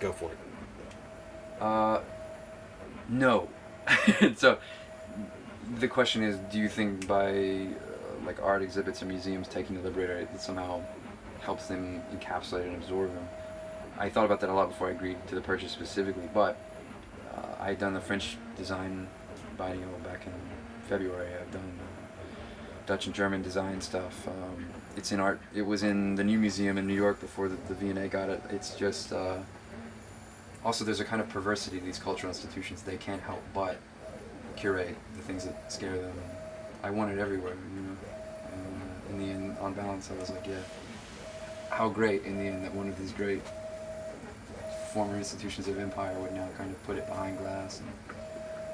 go for it? No. So the question is, do you think by like art exhibits or museums taking the Liberator, it somehow helps them encapsulate and absorb them? I thought about that a lot before I agreed to the purchase specifically, but I had done the French design biennial back in February. I've done Dutch and German design stuff. It's in art. It was in the new museum in New York before the V&A got it. It's just also there's a kind of perversity to these cultural institutions. They can't help but curate the things that scare them. And I want it everywhere, you know. And in the end, on balance, I was like, yeah, how great in the end that one of these great former institutions of empire would now kind of put it behind glass, and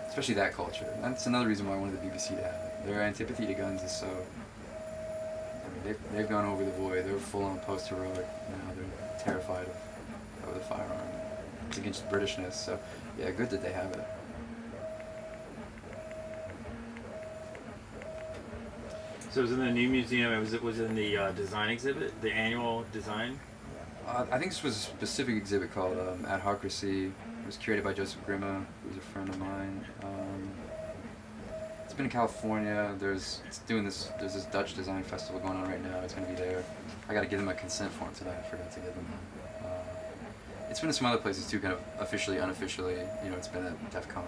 especially that culture. And that's another reason why I wanted the BBC to have it. Their antipathy to guns is so. I mean, they've gone over the void. They're full on post-heroic now. They're terrified of the firearm. It's against Britishness. So yeah, good that they have it. So it was in the new museum. Was it in the design exhibit, the annual design? I think this was a specific exhibit called Adhocracy. It was curated by Joseph Grima, who's a friend of mine. It's been in California. There's this Dutch design festival going on right now. It's going to be there. I got to give them a consent form today. I forgot to give them that. It's been in some other places too, kind of officially, unofficially. You know, it's been at DEF CON.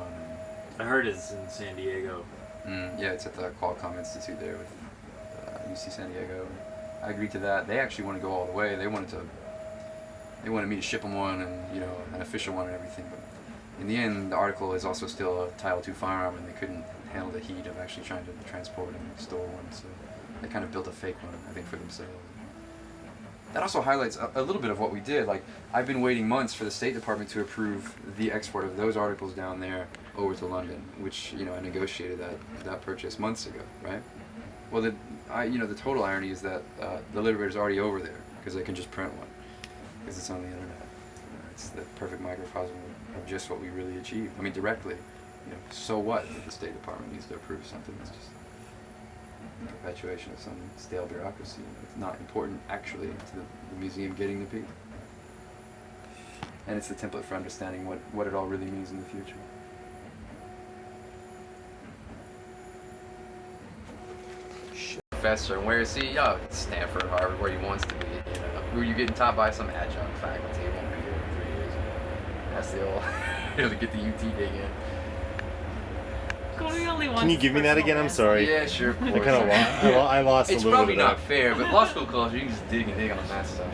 I heard it's in San Diego. Yeah, it's at the Qualcomm Institute there with UC San Diego. I agreed to that. They actually want to go all the way. They wanted me to ship them one, and you know, an official one and everything. But in the end, the article is also still a Title II firearm, and they couldn't handle the heat of actually trying to transport and store one. So they kind of built a fake one, I think, for themselves. That also highlights a little bit of what we did. Like, I've been waiting months for the State Department to approve the export of those articles down there over to London, which, you know, I negotiated that purchase months ago, right? Well, the total irony is that the Liberator's already over there because they can just print one because it's on the internet. It's the perfect microcosm of just what we really achieved. I mean, directly. You know, so what if the State Department needs to approve something that's just perpetuation of some stale bureaucracy? It's not important actually to the museum getting the piece. And it's the template for understanding what it all really means in the future. Professor, where is he? Oh, Stanford, Harvard, where he wants to be. You know, who are you getting taught by? Some adjunct faculty. He won't be here in 3 years. That's the old. To get the UT dig in. Can you give me that again? I'm sorry. Yeah, sure. Of course. I lost a little bit. It's probably not fair, but law school culture, you can just dig on that stuff.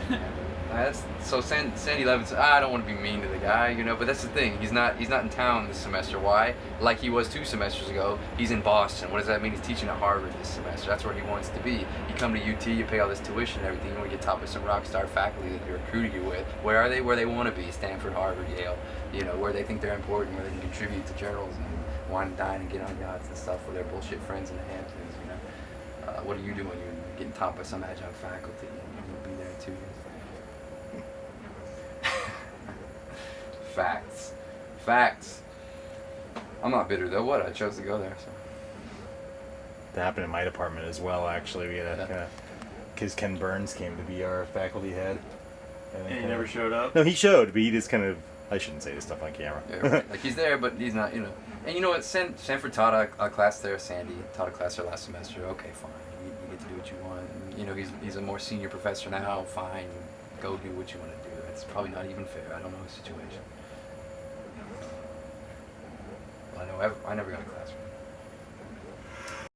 So Sandy Levinson, I don't want to be mean to the guy, you know, but that's the thing. He's not in town this semester. Why? Like he was 2 semesters ago. He's in Boston. What does that mean? He's teaching at Harvard this semester. That's where he wants to be. You come to UT, you pay all this tuition and everything. You want to get taught by some rock star faculty that you're recruiting you with. Where are they? Where they want to be? Stanford, Harvard, Yale. You know, where they think they're important, where they can contribute to journals and wine and dine and get on yachts and stuff with their bullshit friends in the Hamptons. You know, what are you doing? You're getting taught by some adjunct faculty. You'll be there in 2 years. Facts. I'm not bitter though. What? I chose to go there. So. That happened in my department as well. Actually, we had because Ken Burns came to be our faculty head. And he never showed up. No, he showed, but he just kind of. I shouldn't say this stuff on camera. Yeah, right. Like he's there, but he's not. You know. And you know what? Stanford taught a class there. Sandy taught a class there last semester. Okay, fine. You get to do what you want. And, you know, he's a more senior professor now. Fine. Go do what you want to do. It's probably not even fair. I don't know his situation. Well, I never got a class from him.